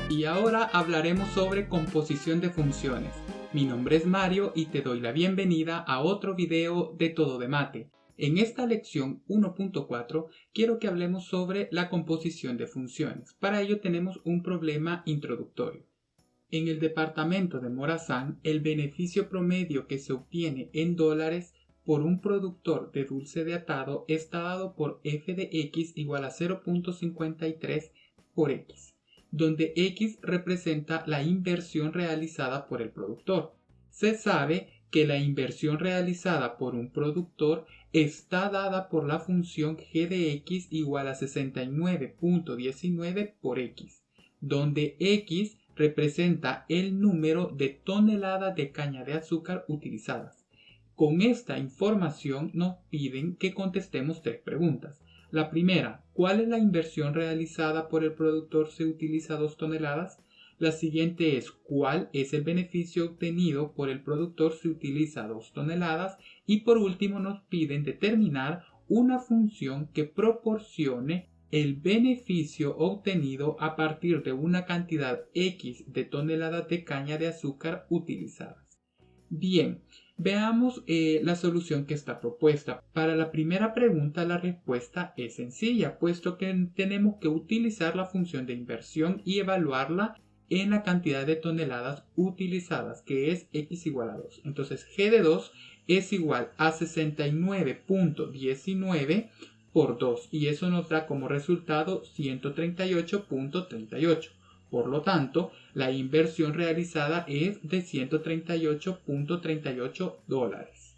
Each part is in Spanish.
Y ahora hablaremos sobre composición de funciones. Mi nombre es Mario y te doy la bienvenida a otro video de Todo de Mate. En esta lección 1.4 quiero que hablemos sobre la composición de funciones. Para ello tenemos un problema introductorio. En el departamento de Morazán, el beneficio promedio que se obtiene en dólares por un productor de dulce de atado está dado por f de x igual a 0.53 por x, donde x representa la inversión realizada por el productor. Se sabe que la inversión realizada por un productor está dada por la función g de x igual a 69.19 por x, donde x representa el número de toneladas de caña de azúcar utilizadas. Con esta información nos piden que contestemos tres preguntas. La primera, ¿cuál es la inversión realizada por el productor si utiliza 2 toneladas? La siguiente es, ¿cuál es el beneficio obtenido por el productor si utiliza 2 toneladas? Y por último nos piden determinar una función que proporcione el beneficio obtenido a partir de una cantidad X de toneladas de caña de azúcar utilizadas. Bien, veamos la solución que está propuesta. Para la primera pregunta la respuesta es sencilla, puesto que tenemos que utilizar la función de inversión y evaluarla en la cantidad de toneladas utilizadas, que es x igual a 2. Entonces g de 2 es igual a 69.19 por 2 y eso nos da como resultado 138.38. Por lo tanto, la inversión realizada es de 138.38 dólares.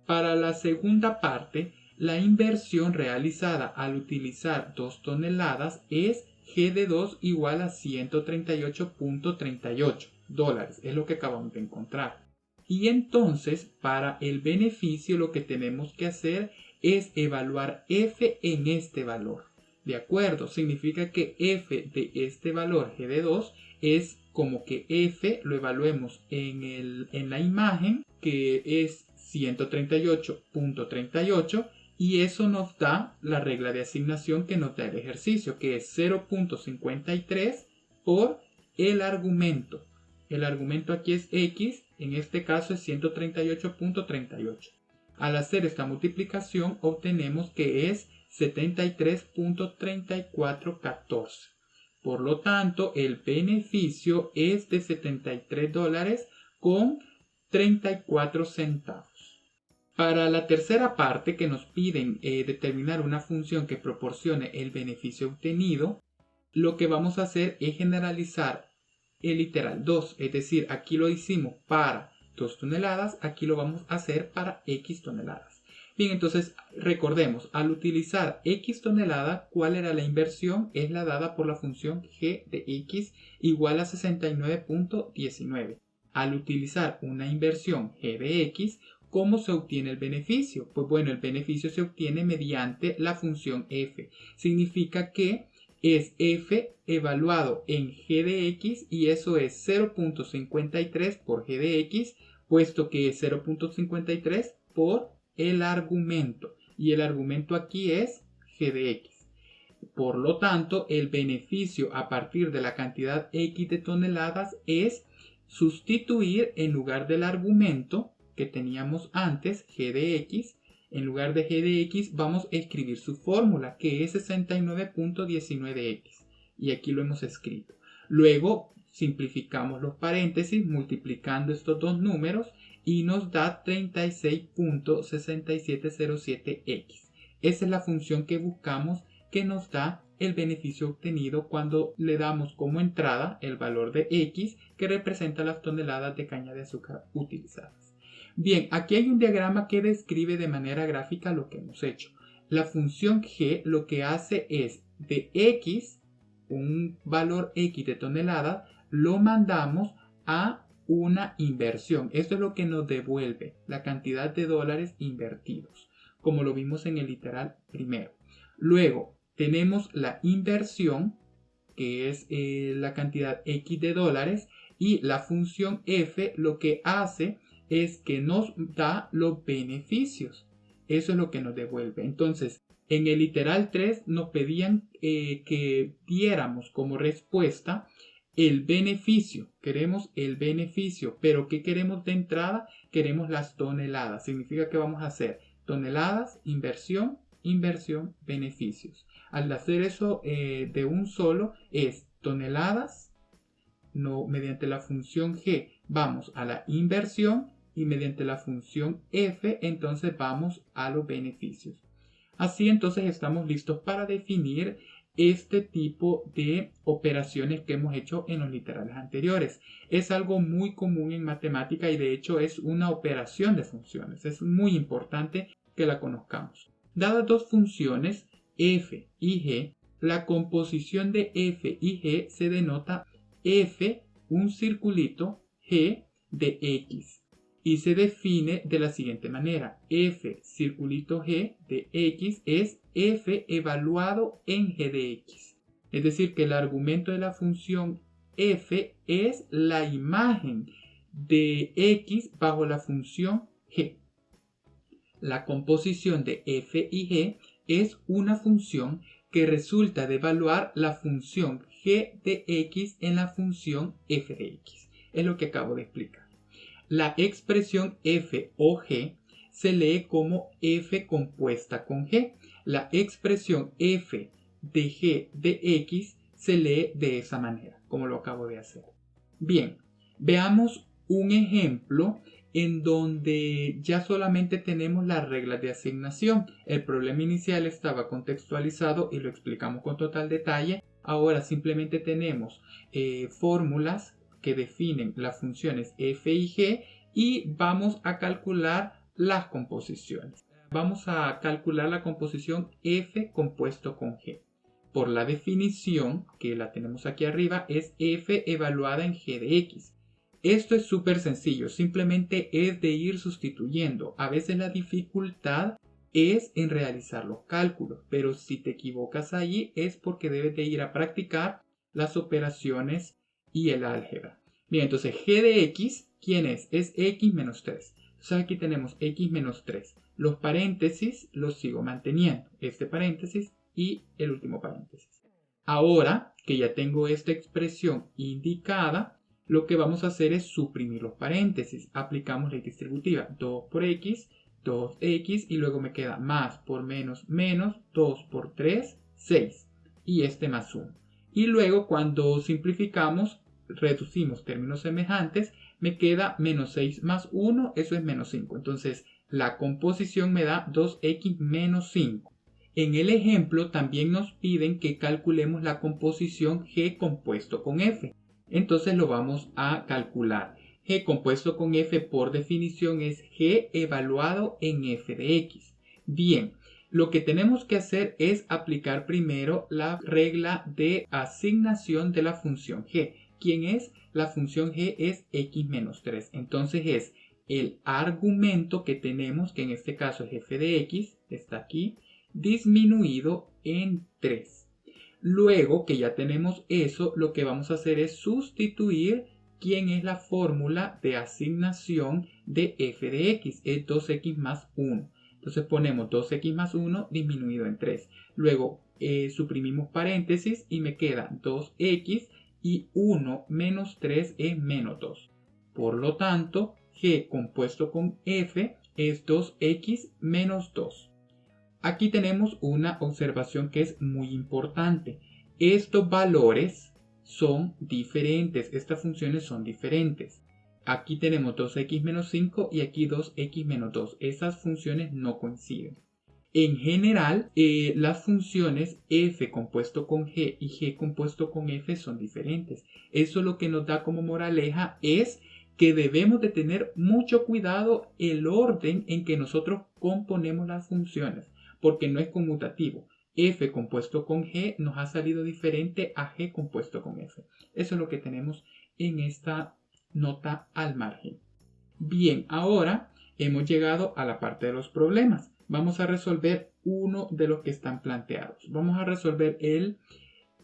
Para la segunda parte, la inversión realizada al utilizar 2 toneladas es g de 2 igual a 138.38 dólares. Es lo que acabamos de encontrar. Y entonces, para el beneficio, lo que tenemos que hacer es evaluar f en este valor. ¿De acuerdo? Significa que f de este valor g de 2 es como que f lo evaluemos en la imagen, que es 138.38, y eso nos da la regla de asignación que nos da el ejercicio, que es 0.53 por el argumento. El argumento aquí es x, en este caso es 138.38. Al hacer esta multiplicación obtenemos que es 73.3414. Por lo tanto, el beneficio es de 73 dólares con 34 centavos. Para la tercera parte, que nos piden determinar una función que proporcione el beneficio obtenido, lo que vamos a hacer es generalizar el literal 2, es decir, aquí lo hicimos para 2 toneladas, aquí lo vamos a hacer para x toneladas. Bien, entonces recordemos, al utilizar x tonelada, ¿cuál era la inversión? Es la dada por la función g de x igual a 69.19. Al utilizar una inversión g de x, ¿cómo se obtiene el beneficio? Pues bueno, el beneficio se obtiene mediante la función f. Significa que es f evaluado en g de x y eso es 0.53 por g de x, puesto que es 0.53 por el argumento y el argumento aquí es g de x. Por lo tanto, el beneficio a partir de la cantidad x de toneladas es sustituir en lugar del argumento que teníamos antes, g de x, en lugar de g de x vamos a escribir su fórmula, que es 69.19x. Y aquí lo hemos escrito. Luego simplificamos los paréntesis multiplicando estos dos números y nos da 36.6707x. Esa es la función que buscamos, que nos da el beneficio obtenido cuando le damos como entrada el valor de x, que representa las toneladas de caña de azúcar utilizadas. Bien, aquí hay un diagrama que describe de manera gráfica lo que hemos hecho. La función g lo que hace es de x, un valor x de tonelada, lo mandamos a una inversión. Esto es lo que nos devuelve la cantidad de dólares invertidos, como lo vimos en el literal primero. Luego tenemos la inversión, que es la cantidad x de dólares, y la función f lo que hace es que nos da los beneficios. Eso es lo que nos devuelve. Entonces, en el literal 3 nos pedían que diéramos como respuesta el beneficio. Queremos el beneficio. Pero ¿qué queremos de entrada? Queremos las toneladas. Significa que vamos a hacer toneladas, inversión, inversión, beneficios. Al hacer eso de un solo es toneladas, no, mediante la función G vamos a la inversión y mediante la función F entonces vamos a los beneficios. Así entonces estamos listos para definir este tipo de operaciones que hemos hecho en los literales anteriores. Es algo muy común en matemática y de hecho es una operación de funciones. Es muy importante que la conozcamos. Dadas dos funciones f y g, la composición de f y g se denota f, un circulito, g de x. Y se define de la siguiente manera. F circulito g de x es f evaluado en g de x. Es decir, que el argumento de la función f es la imagen de x bajo la función g. La composición de f y g es una función que resulta de evaluar la función g de x en la función f de x. Es lo que acabo de explicar. La expresión f o g se lee como f compuesta con g. La expresión f de g de x se lee de esa manera, como lo acabo de hacer. Bien, veamos un ejemplo en donde ya solamente tenemos las reglas de asignación. El problema inicial estaba contextualizado y lo explicamos con total detalle. Ahora simplemente tenemos fórmulas que definen las funciones f y g y vamos a calcular las composiciones. Vamos a calcular la composición f compuesto con g. Por la definición, que la tenemos aquí arriba, es f evaluada en g de x. Esto es súper sencillo, simplemente es de ir sustituyendo. A veces la dificultad es en realizar los cálculos, pero si te equivocas allí es porque debes de ir a practicar las operaciones y el álgebra. Bien, entonces g de x, ¿quién es? Es x menos 3. Entonces aquí tenemos x menos 3. Los paréntesis los sigo manteniendo. Este paréntesis y el último paréntesis. Ahora que ya tengo esta expresión indicada, lo que vamos a hacer es suprimir los paréntesis. Aplicamos ley distributiva. 2 por x, 2x y luego me queda más por menos, menos, 2 por 3, 6. Y este más 1. Y luego cuando simplificamos, reducimos términos semejantes, me queda menos 6 más 1, eso es menos 5. Entonces la composición me da 2x menos 5. En el ejemplo también nos piden que calculemos la composición g compuesto con f. Entonces lo vamos a calcular. G compuesto con f por definición es g evaluado en f de x. Bien, lo que tenemos que hacer es aplicar primero la regla de asignación de la función g. ¿Quién es? La función g es x menos 3. Entonces es el argumento que tenemos, que en este caso es f de x, está aquí, disminuido en 3. Luego que ya tenemos eso, lo que vamos a hacer es sustituir quién es la fórmula de asignación de f de x, es 2x más 1. Entonces ponemos 2x más 1 disminuido en 3. Luego suprimimos paréntesis y me queda 2x y 1 menos 3 es menos 2. Por lo tanto, g compuesto con f es 2x menos 2. Aquí tenemos una observación que es muy importante. Estos valores son diferentes, estas funciones son diferentes. Aquí tenemos 2x menos 5 y aquí 2x menos 2. Esas funciones no coinciden. En general, las funciones f compuesto con g y g compuesto con f son diferentes. Eso lo que nos da como moraleja es que debemos de tener mucho cuidado el orden en que nosotros componemos las funciones, porque no es conmutativo. F compuesto con g nos ha salido diferente a g compuesto con f. Eso es lo que tenemos en esta nota al margen. Bien, ahora hemos llegado a la parte de los problemas. Vamos a resolver uno de los que están planteados. Vamos a resolver el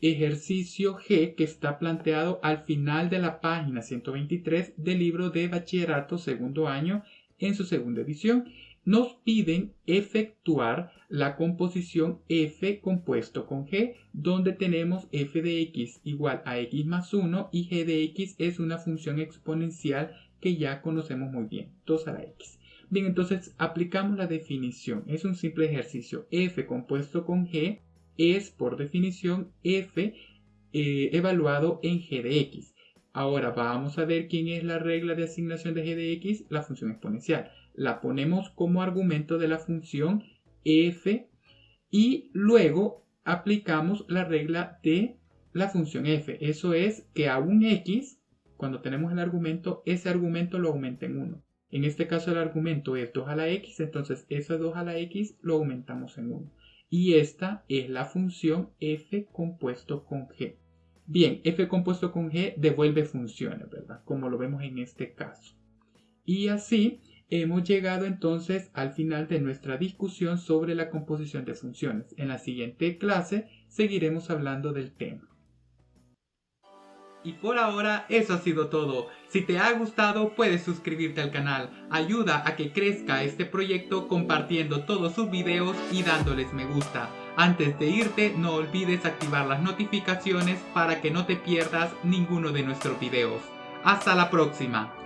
ejercicio G que está planteado al final de la página 123 del libro de bachillerato segundo año en su segunda edición. nos piden efectuar la composición f compuesto con g, donde tenemos f de x igual a x más 1 y g de x es una función exponencial que ya conocemos muy bien, 2 a la x. Bien, entonces aplicamos la definición. Es un simple ejercicio. F compuesto con g es, por definición, f evaluado en g de x. Ahora vamos a ver quién es la regla de asignación de g de x, la función exponencial. La ponemos como argumento de la función f y luego aplicamos la regla de la función f. Eso es que a un x, cuando tenemos el argumento, ese argumento lo aumenta en 1. En este caso el argumento es 2 a la x, entonces ese 2 a la x lo aumentamos en 1. Y esta es la función f compuesto con g. Bien, f compuesto con g devuelve funciones, ¿verdad? Como lo vemos en este caso. Y así hemos llegado entonces al final de nuestra discusión sobre la composición de funciones. En la siguiente clase seguiremos hablando del tema. Y por ahora eso ha sido todo. Si te ha gustado puedes suscribirte al canal. Ayuda a que crezca este proyecto compartiendo todos sus videos y dándoles me gusta. Antes de irte no olvides activar las notificaciones para que no te pierdas ninguno de nuestros videos. Hasta la próxima.